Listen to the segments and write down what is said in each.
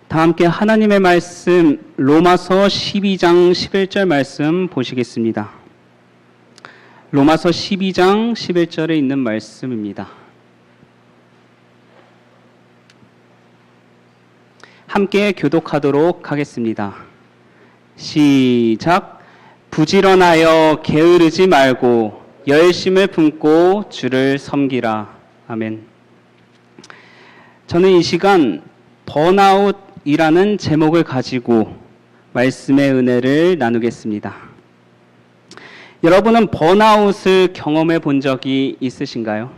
다 함께 하나님의 말씀 로마서 12장 11절 말씀 보시겠습니다. 로마서 12장 11절에 있는 말씀입니다. 함께 교독하도록 하겠습니다. 시작. 부지런하여 게으르지 말고 열심을 품고 주를 섬기라. 아멘. 저는 이 시간 번아웃이라는 제목을 가지고 말씀의 은혜를 나누겠습니다. 여러분은 번아웃을 경험해 본 적이 있으신가요?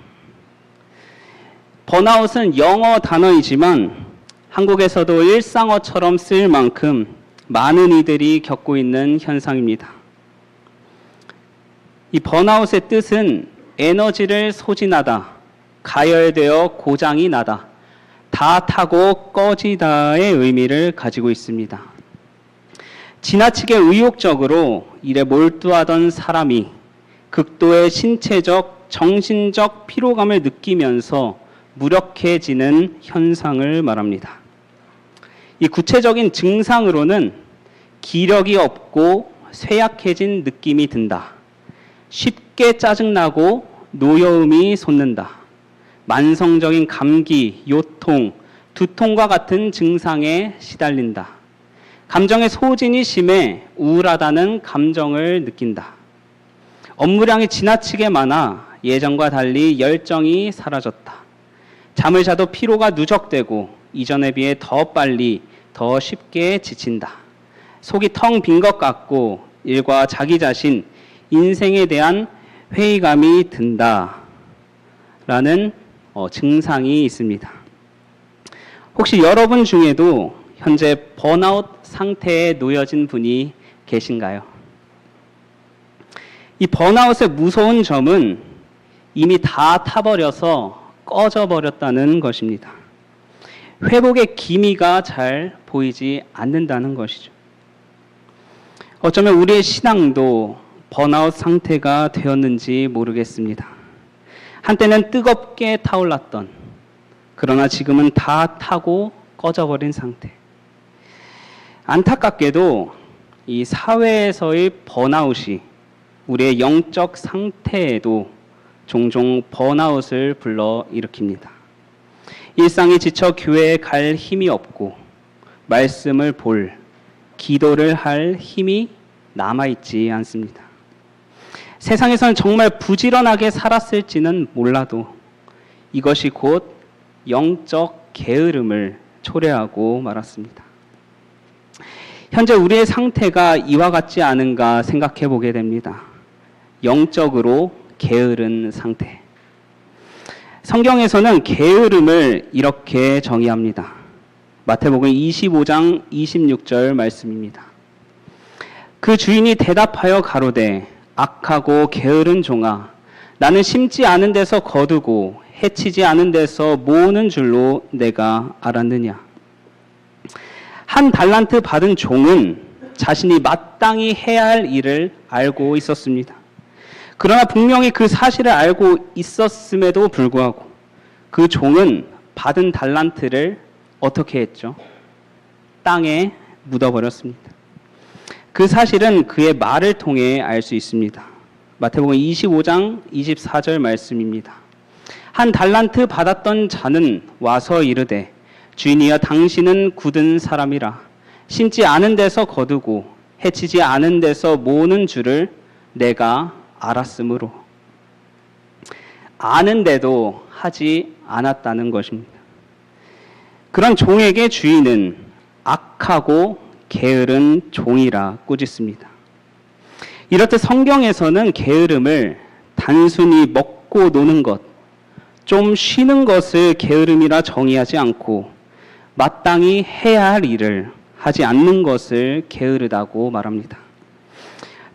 번아웃은 영어 단어이지만 한국에서도 일상어처럼 쓰일 만큼 많은 이들이 겪고 있는 현상입니다. 이 번아웃의 뜻은 에너지를 소진하다, 가열되어 고장이 나다, 다 타고 꺼지다의 의미를 가지고 있습니다. 지나치게 의욕적으로 일에 몰두하던 사람이 극도의 신체적, 정신적 피로감을 느끼면서 무력해지는 현상을 말합니다. 이 구체적인 증상으로는 기력이 없고 쇠약해진 느낌이 든다, 쉽게 짜증나고 노여움이 솟는다, 만성적인 감기, 요통, 두통과 같은 증상에 시달린다, 감정의 소진이 심해 우울하다는 감정을 느낀다, 업무량이 지나치게 많아 예전과 달리 열정이 사라졌다, 잠을 자도 피로가 누적되고 이전에 비해 더 빨리, 더 쉽게 지친다, 속이 텅 빈 것 같고 일과 자기 자신, 인생에 대한 회의감이 든다 라는 증상이 있습니다. 혹시 여러분 중에도 현재 번아웃 상태에 놓여진 분이 계신가요? 이 번아웃의 무서운 점은 이미 다 타버려서 꺼져버렸다는 것입니다. 회복의 기미가 잘 보이지 않는다는 것이죠. 어쩌면 우리의 신앙도 번아웃 상태가 되었는지 모르겠습니다. 한때는 뜨겁게 타올랐던, 그러나 지금은 다 타고 꺼져버린 상태. 안타깝게도 이 사회에서의 번아웃이 우리의 영적 상태에도 종종 번아웃을 불러일으킵니다. 일상이 지쳐 교회에 갈 힘이 없고 말씀을 볼, 기도를 할 힘이 남아있지 않습니다. 세상에서는 정말 부지런하게 살았을지는 몰라도 이것이 곧 영적 게으름을 초래하고 말았습니다. 현재 우리의 상태가 이와 같지 않은가 생각해 보게 됩니다. 영적으로 게으른 상태. 성경에서는 게으름을 이렇게 정의합니다. 마태복음 25장 26절 말씀입니다. 그 주인이 대답하여 가로되 악하고 게으른 종아, 나는 심지 않은 데서 거두고 해치지 않은 데서 모으는 줄로 내가 알았느냐. 한 달란트 받은 종은 자신이 마땅히 해야 할 일을 알고 있었습니다. 그러나 분명히 그 사실을 알고 있었음에도 불구하고 그 종은 받은 달란트를 어떻게 했죠? 땅에 묻어버렸습니다. 그 사실은 그의 말을 통해 알 수 있습니다. 마태복음 25장 24절 말씀입니다. 한 달란트 받았던 자는 와서 이르되 주인이여 당신은 굳은 사람이라 심지 않은 데서 거두고 해치지 않은 데서 모으는 줄을 내가 알았으므로. 아는데도 하지 않았다는 것입니다. 그런 종에게 주인은 악하고 게으른 종이라 꾸짖습니다. 이렇듯 성경에서는 게으름을 단순히 먹고 노는 것, 좀 쉬는 것을 게으름이라 정의하지 않고 마땅히 해야 할 일을 하지 않는 것을 게으르다고 말합니다.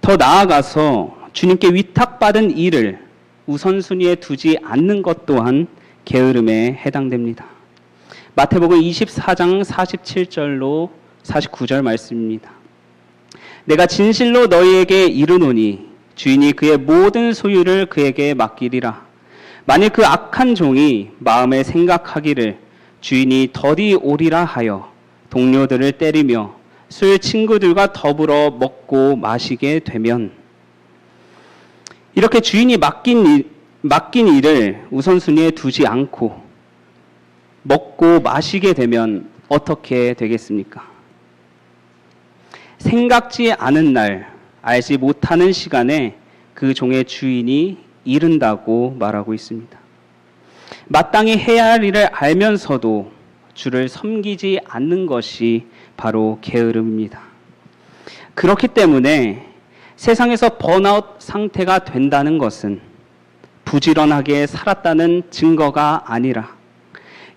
더 나아가서 주님께 위탁받은 일을 우선순위에 두지 않는 것 또한 게으름에 해당됩니다. 마태복음 24장 47절로 49절 말씀입니다. 내가 진실로 너희에게 이르노니 주인이 그의 모든 소유를 그에게 맡기리라. 만일 그 악한 종이 마음에 생각하기를 주인이 더디 오리라 하여 동료들을 때리며 술 친구들과 더불어 먹고 마시게 되면 이렇게 주인이 맡긴 일을 우선순위에 두지 않고 먹고 마시게 되면 어떻게 되겠습니까? 생각지 않은 날, 알지 못하는 시간에 그 종의 주인이 이른다고 말하고 있습니다. 마땅히 해야 할 일을 알면서도 주를 섬기지 않는 것이 바로 게으름입니다. 그렇기 때문에 세상에서 번아웃 상태가 된다는 것은 부지런하게 살았다는 증거가 아니라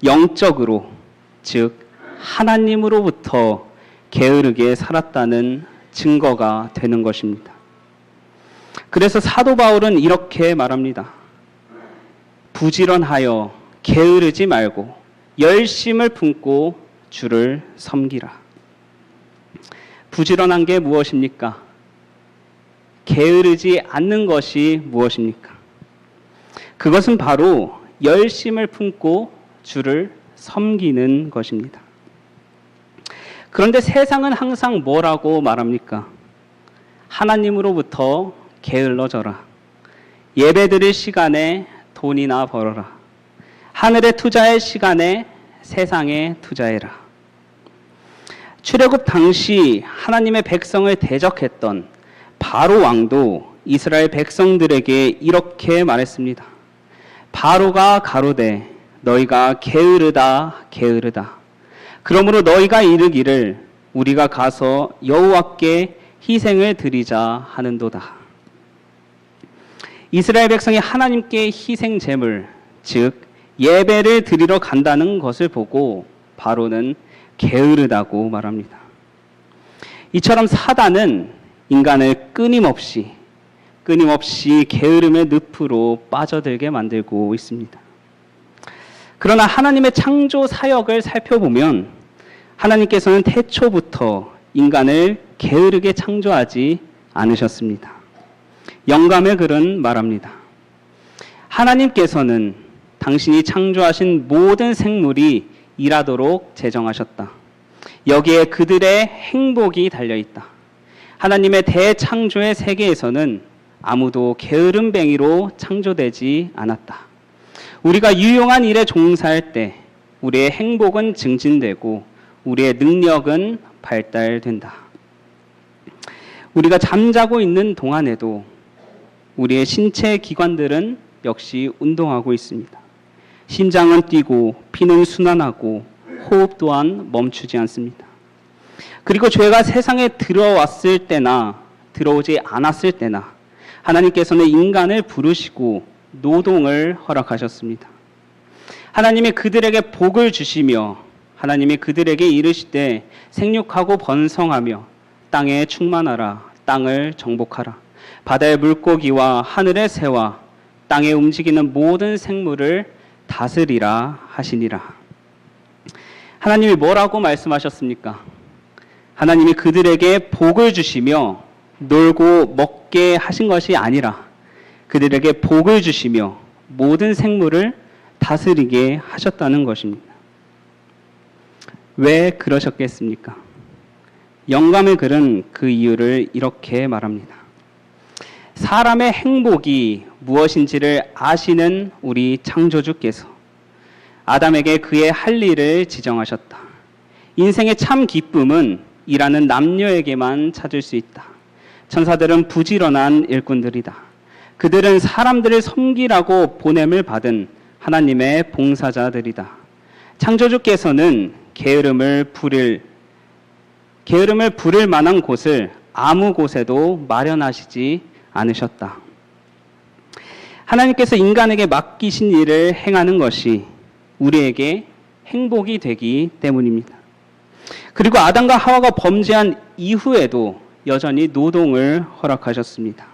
영적으로, 즉 하나님으로부터 게으르게 살았다는 증거가 되는 것입니다. 그래서 사도 바울은 이렇게 말합니다. 부지런하여 게으르지 말고 열심을 품고 주를 섬기라. 부지런한 게 무엇입니까? 게으르지 않는 것이 무엇입니까? 그것은 바로 열심을 품고 주를 섬기는 것입니다. 그런데 세상은 항상 뭐라고 말합니까? 하나님으로부터 게을러져라. 예배드릴 시간에 돈이나 벌어라. 하늘에 투자할 시간에 세상에 투자해라. 출애굽 당시 하나님의 백성을 대적했던 바로 왕도 이스라엘 백성들에게 이렇게 말했습니다. 바로가 가로되 너희가 게으르다 게으르다. 그러므로 너희가 이르기를 우리가 가서 여호와께 희생을 드리자 하는도다. 이스라엘 백성이 하나님께 희생 제물, 즉 예배를 드리러 간다는 것을 보고 바로는 게으르다고 말합니다. 이처럼 사단은 인간을 끊임없이 게으름의 늪으로 빠져들게 만들고 있습니다. 그러나 하나님의 창조 사역을 살펴보면 하나님께서는 태초부터 인간을 게으르게 창조하지 않으셨습니다. 영감의 글은 말합니다. 하나님께서는 당신이 창조하신 모든 생물이 일하도록 제정하셨다. 여기에 그들의 행복이 달려있다. 하나님의 대창조의 세계에서는 아무도 게으름뱅이로 창조되지 않았다. 우리가 유용한 일에 종사할 때 우리의 행복은 증진되고 우리의 능력은 발달된다. 우리가 잠자고 있는 동안에도 우리의 신체 기관들은 역시 운동하고 있습니다. 심장은 뛰고 피는 순환하고 호흡 또한 멈추지 않습니다. 그리고 죄가 세상에 들어왔을 때나 들어오지 않았을 때나 하나님께서는 인간을 부르시고 노동을 허락하셨습니다. 하나님이 그들에게 복을 주시며 하나님이 그들에게 이르시되 생육하고 번성하며 땅에 충만하라. 땅을 정복하라. 바다의 물고기와 하늘의 새와 땅에 움직이는 모든 생물을 다스리라 하시니라. 하나님이 뭐라고 말씀하셨습니까? 하나님이 그들에게 복을 주시며 놀고 먹게 하신 것이 아니라 그들에게 복을 주시며 모든 생물을 다스리게 하셨다는 것입니다. 왜 그러셨겠습니까? 영감의 글은 그 이유를 이렇게 말합니다. 사람의 행복이 무엇인지를 아시는 우리 창조주께서 아담에게 그의 할 일을 지정하셨다. 인생의 참 기쁨은 일하는 남녀에게만 찾을 수 있다. 천사들은 부지런한 일꾼들이다. 그들은 사람들을 섬기라고 보냄을 받은 하나님의 봉사자들이다. 창조주께서는 게으름을 부릴 만한 곳을 아무 곳에도 마련하시지 않으셨다. 하나님께서 인간에게 맡기신 일을 행하는 것이 우리에게 행복이 되기 때문입니다. 그리고 아담과 하와가 범죄한 이후에도 여전히 노동을 허락하셨습니다.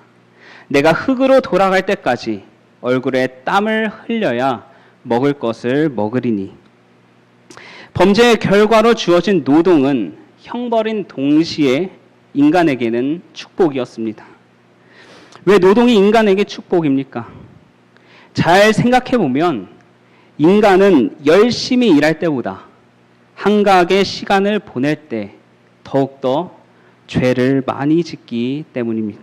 내가 흙으로 돌아갈 때까지 얼굴에 땀을 흘려야 먹을 것을 먹으리니. 범죄의 결과로 주어진 노동은 형벌인 동시에 인간에게는 축복이었습니다. 왜 노동이 인간에게 축복입니까? 잘 생각해 보면 인간은 열심히 일할 때보다 한가하게 시간을 보낼 때 더욱더 죄를 많이 짓기 때문입니다.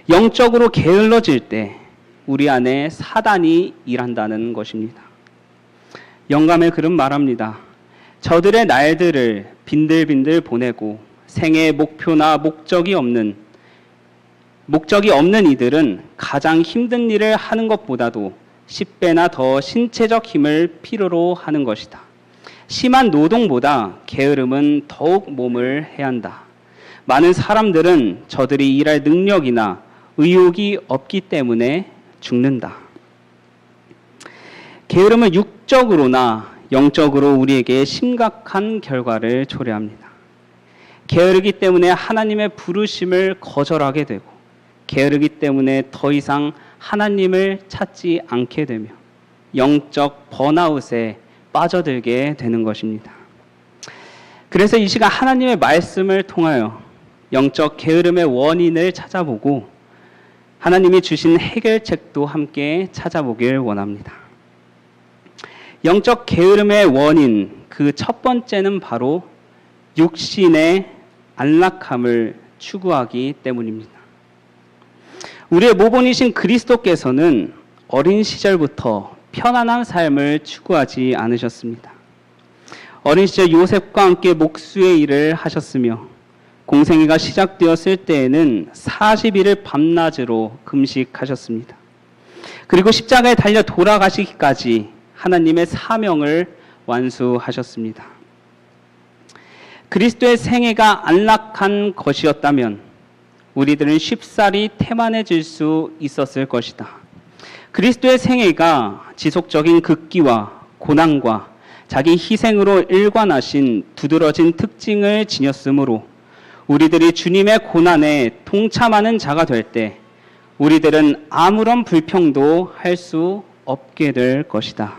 영적으로 게을러질 때 우리 안에 사단이 일한다는 것입니다. 영감의 글은 말합니다. 저들의 날들을 빈들빈들 보내고 생애의 목표나 목적이 없는 이들은 가장 힘든 일을 하는 것보다도 10배나 더 신체적 힘을 필요로 하는 것이다. 심한 노동보다 게으름은 더욱 몸을 해한다. 많은 사람들은 저들이 일할 능력이나 의욕이 없기 때문에 죽는다. 게으름은 육적으로나 영적으로 우리에게 심각한 결과를 초래합니다. 게으르기 때문에 하나님의 부르심을 거절하게 되고, 게으르기 때문에 더 이상 하나님을 찾지 않게 되며 영적 번아웃에 빠져들게 되는 것입니다. 그래서 이 시간 하나님의 말씀을 통하여 영적 게으름의 원인을 찾아보고 하나님이 주신 해결책도 함께 찾아보길 원합니다. 영적 게으름의 원인, 그 첫 번째는 바로 육신의 안락함을 추구하기 때문입니다. 우리의 모본이신 그리스도께서는 어린 시절부터 편안한 삶을 추구하지 않으셨습니다. 어린 시절 요셉과 함께 목수의 일을 하셨으며 공생애가 시작되었을 때에는 40일을 밤낮으로 금식하셨습니다. 그리고 십자가에 달려 돌아가시기까지 하나님의 사명을 완수하셨습니다. 그리스도의 생애가 안락한 것이었다면 우리들은 쉽사리 태만해질 수 있었을 것이다. 그리스도의 생애가 지속적인 극기와 고난과 자기 희생으로 일관하신 두드러진 특징을 지녔으므로 우리들이 주님의 고난에 동참하는 자가 될 때 우리들은 아무런 불평도 할 수 없게 될 것이다.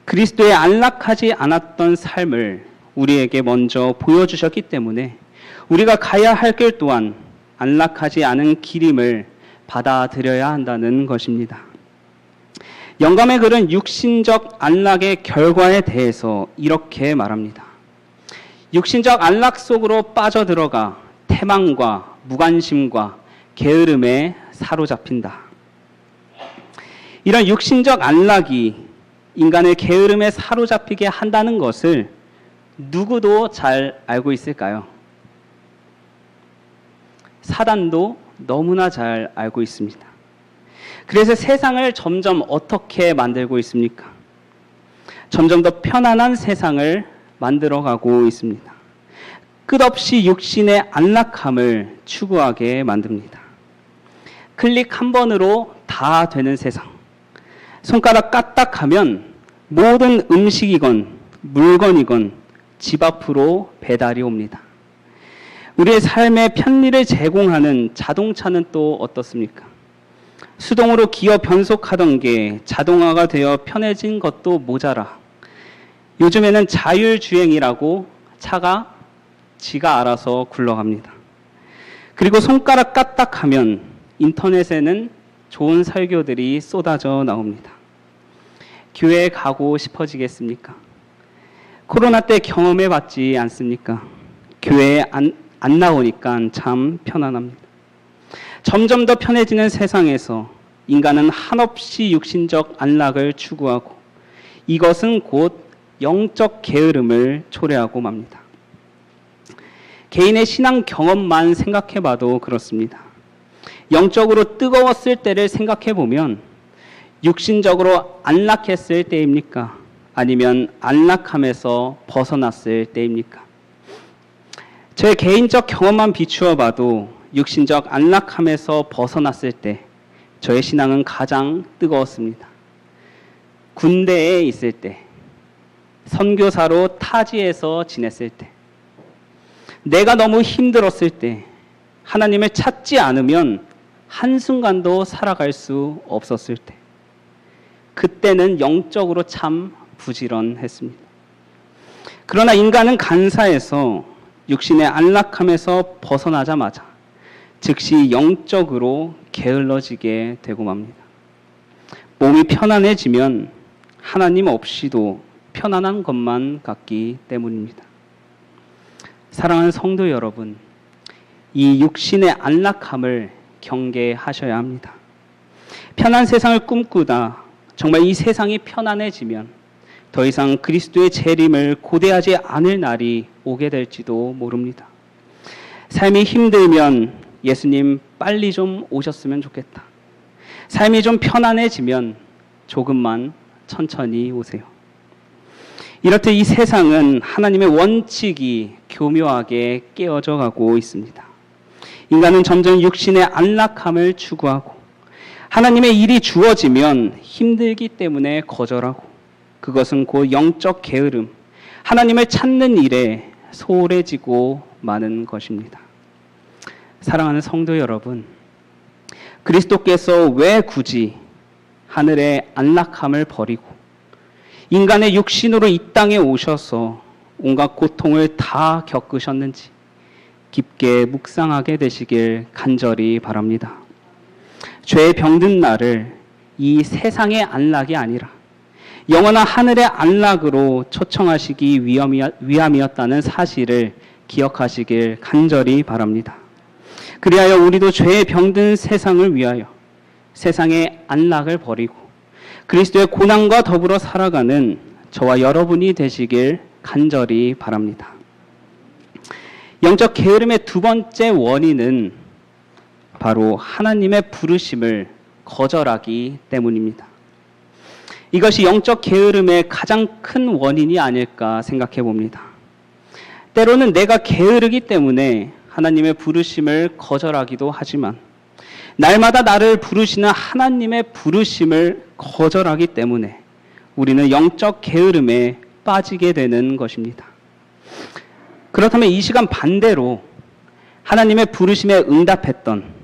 그리스도의 안락하지 않았던 삶을 우리에게 먼저 보여주셨기 때문에 우리가 가야 할 길 또한 안락하지 않은 길임을 받아들여야 한다는 것입니다. 영감의 글은 육신적 안락의 결과에 대해서 이렇게 말합니다. 육신적 안락 속으로 빠져들어가 태망과 무관심과 게으름에 사로잡힌다. 이런 육신적 안락이 인간을 게으름에 사로잡히게 한다는 것을 누구도 잘 알고 있을까요? 사단도 너무나 잘 알고 있습니다. 그래서 세상을 점점 어떻게 만들고 있습니까? 점점 더 편안한 세상을 만들어가고 있습니다. 끝없이 육신의 안락함을 추구하게 만듭니다. 클릭 한 번으로 다 되는 세상. 손가락 까딱하면 모든 음식이건 물건이건 집 앞으로 배달이 옵니다. 우리의 삶의 편리를 제공하는 자동차는 또 어떻습니까? 수동으로 기어 변속하던 게 자동화가 되어 편해진 것도 모자라 요즘에는 자율주행이라고 차가 지가 알아서 굴러갑니다. 그리고 손가락 까딱하면 인터넷에는 좋은 설교들이 쏟아져 나옵니다. 교회에 가고 싶어지겠습니까? 코로나 때 경험해봤지 않습니까? 교회에 안 나오니까 참 편안합니다. 점점 더 편해지는 세상에서 인간은 한없이 육신적 안락을 추구하고 이것은 곧 영적 게으름을 초래하고 맙니다. 개인의 신앙 경험만 생각해봐도 그렇습니다. 영적으로 뜨거웠을 때를 생각해보면 육신적으로 안락했을 때입니까? 아니면 안락함에서 벗어났을 때입니까? 제 개인적 경험만 비추어 봐도 육신적 안락함에서 벗어났을 때 저의 신앙은 가장 뜨거웠습니다. 군대에 있을 때, 선교사로 타지에서 지냈을 때, 내가 너무 힘들었을 때, 하나님을 찾지 않으면 한순간도 살아갈 수 없었을 때, 그때는 영적으로 참 부지런했습니다. 그러나 인간은 간사해서 육신의 안락함에서 벗어나자마자 즉시 영적으로 게을러지게 되고 맙니다. 몸이 편안해지면 하나님 없이도 편안한 것만 같기 때문입니다. 사랑하는 성도 여러분, 이 육신의 안락함을 경계하셔야 합니다. 편한 세상을 꿈꾸다 정말 이 세상이 편안해지면 더 이상 그리스도의 재림을 고대하지 않을 날이 오게 될지도 모릅니다. 삶이 힘들면 예수님 빨리 좀 오셨으면 좋겠다. 삶이 좀 편안해지면 조금만 천천히 오세요. 이렇듯 이 세상은 하나님의 원칙이 교묘하게 깨어져 가고 있습니다. 인간은 점점 육신의 안락함을 추구하고 하나님의 일이 주어지면 힘들기 때문에 거절하고 그것은 곧 영적 게으름, 하나님을 찾는 일에 소홀해지고 마는 것입니다. 사랑하는 성도 여러분, 그리스도께서 왜 굳이 하늘의 안락함을 버리고 인간의 육신으로 이 땅에 오셔서 온갖 고통을 다 겪으셨는지 깊게 묵상하게 되시길 간절히 바랍니다. 죄에 병든 나를 이 세상의 안락이 아니라 영원한 하늘의 안락으로 초청하시기 위함이었다는 사실을 기억하시길 간절히 바랍니다. 그리하여 우리도 죄에 병든 세상을 위하여 세상의 안락을 버리고 그리스도의 고난과 더불어 살아가는 저와 여러분이 되시길 간절히 바랍니다. 영적 게으름의 두 번째 원인은 바로 하나님의 부르심을 거절하기 때문입니다. 이것이 영적 게으름의 가장 큰 원인이 아닐까 생각해 봅니다. 때로는 내가 게으르기 때문에 하나님의 부르심을 거절하기도 하지만 날마다 나를 부르시는 하나님의 부르심을 거절하기 때문에 우리는 영적 게으름에 빠지게 되는 것입니다. 그렇다면 이 시간 반대로 하나님의 부르심에 응답했던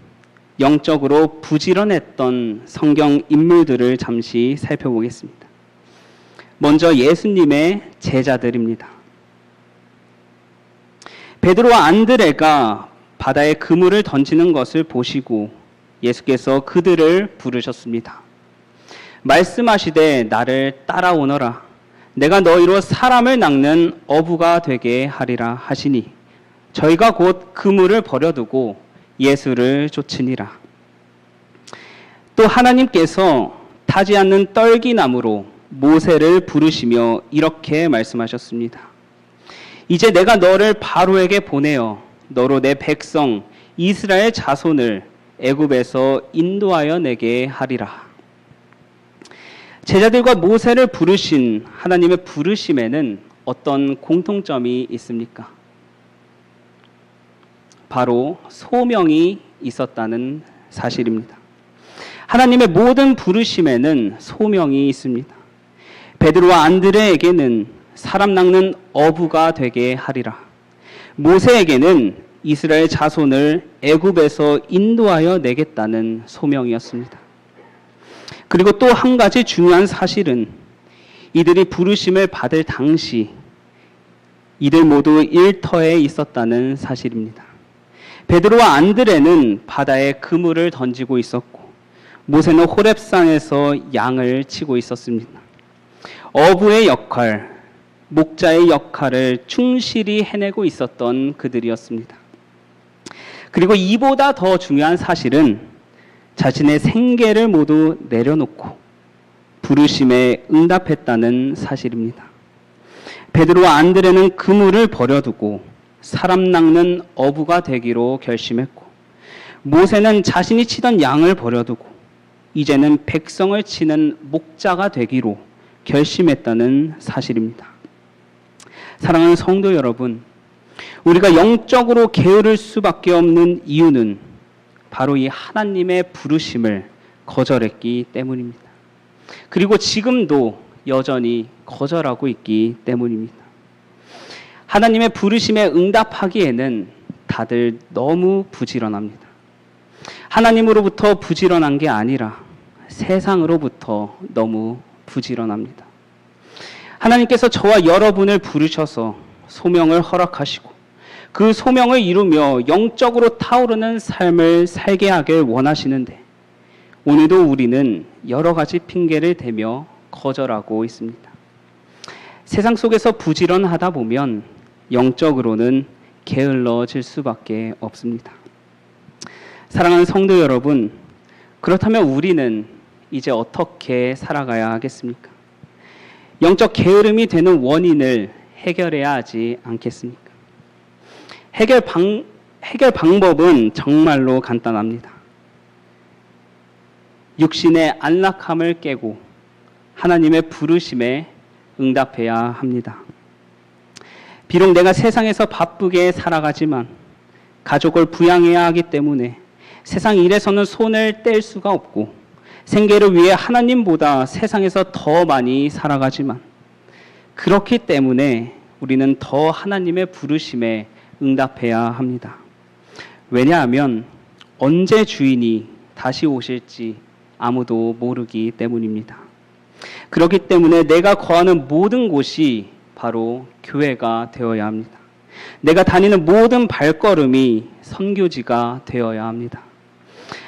영적으로 부지런했던 성경 인물들을 잠시 살펴보겠습니다. 먼저 예수님의 제자들입니다. 베드로와 안드레가 바다에 그물을 던지는 것을 보시고 예수께서 그들을 부르셨습니다. 말씀하시되 나를 따라오너라. 내가 너희로 사람을 낚는 어부가 되게 하리라 하시니 저희가 곧 그물을 버려두고 예수를 쫓으니라. 또 하나님께서 타지 않는 떨기나무로 모세를 부르시며 이렇게 말씀하셨습니다. 이제 내가 너를 바로에게 보내어 너로 내 백성 이스라엘 자손을 애굽에서 인도하여 내게 하리라. 제자들과 모세를 부르신 하나님의 부르심에는 어떤 공통점이 있습니까? 바로 소명이 있었다는 사실입니다. 하나님의 모든 부르심에는 소명이 있습니다. 베드로와 안드레에게는 사람 낚는 어부가 되게 하리라. 모세에게는 이스라엘 자손을 애굽에서 인도하여 내겠다는 소명이었습니다. 그리고 또 한 가지 중요한 사실은 이들이 부르심을 받을 당시 이들 모두 일터에 있었다는 사실입니다. 베드로와 안드레는 바다에 그물을 던지고 있었고 모세는 호렙산에서 양을 치고 있었습니다. 어부의 역할, 목자의 역할을 충실히 해내고 있었던 그들이었습니다. 그리고 이보다 더 중요한 사실은 자신의 생계를 모두 내려놓고 부르심에 응답했다는 사실입니다. 베드로와 안드레는 그물을 버려두고 사람 낚는 어부가 되기로 결심했고 모세는 자신이 치던 양을 버려두고 이제는 백성을 치는 목자가 되기로 결심했다는 사실입니다. 사랑하는 성도 여러분, 우리가 영적으로 게으를 수밖에 없는 이유는 바로 이 하나님의 부르심을 거절했기 때문입니다. 그리고 지금도 여전히 거절하고 있기 때문입니다. 하나님의 부르심에 응답하기에는 다들 너무 부지런합니다. 하나님으로부터 부지런한 게 아니라 세상으로부터 너무 부지런합니다. 하나님께서 저와 여러분을 부르셔서 소명을 허락하시고 그 소명을 이루며 영적으로 타오르는 삶을 살게 하길 원하시는데 오늘도 우리는 여러 가지 핑계를 대며 거절하고 있습니다. 세상 속에서 부지런하다 보면 영적으로는 게을러질 수밖에 없습니다. 사랑하는 성도 여러분, 그렇다면 우리는 이제 어떻게 살아가야 하겠습니까? 영적 게으름이 되는 원인을 해결해야 하지 않겠습니까? 해결 방법은 정말로 간단합니다. 육신의 안락함을 깨고 하나님의 부르심에 응답해야 합니다. 비록 내가 세상에서 바쁘게 살아가지만 가족을 부양해야 하기 때문에 세상 일에서는 손을 뗄 수가 없고 생계를 위해 하나님보다 세상에서 더 많이 살아가지만 그렇기 때문에 우리는 더 하나님의 부르심에 응답해야 합니다. 왜냐하면 언제 주인이 다시 오실지 아무도 모르기 때문입니다. 그렇기 때문에 내가 거하는 모든 곳이 바로 교회가 되어야 합니다. 내가 다니는 모든 발걸음이 선교지가 되어야 합니다.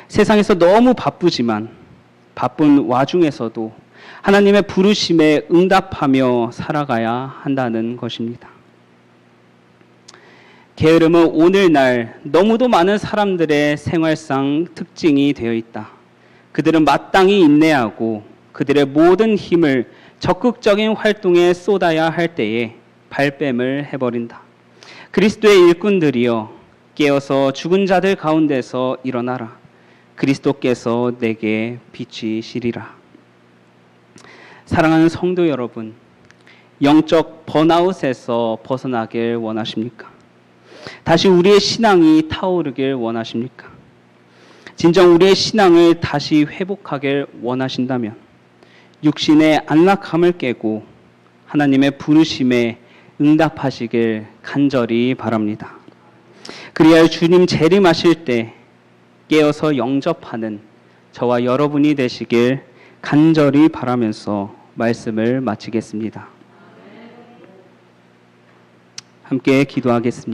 세상에서 너무 바쁘지만 바쁜 와중에서도 하나님의 부르심에 응답하며 살아가야 한다는 것입니다. 게으름은 오늘날 너무도 많은 사람들의 생활상 특징이 되어 있다. 그들은 마땅히 인내하고 그들의 모든 힘을 적극적인 활동에 쏟아야 할 때에 발뺌을 해버린다. 그리스도의 일꾼들이여 깨어서 죽은 자들 가운데서 일어나라. 그리스도께서 내게 비치시리라. 사랑하는 성도 여러분, 영적 번아웃에서 벗어나길 원하십니까? 다시 우리의 신앙이 타오르길 원하십니까? 진정 우리의 신앙을 다시 회복하길 원하신다면 육신의 안락함을 깨고 하나님의 부르심에 응답하시길 간절히 바랍니다. 그리하여 주님 재림하실 때 깨어서 영접하는 저와 여러분이 되시길 간절히 바라면서 말씀을 마치겠습니다. 함께 기도하겠습니다.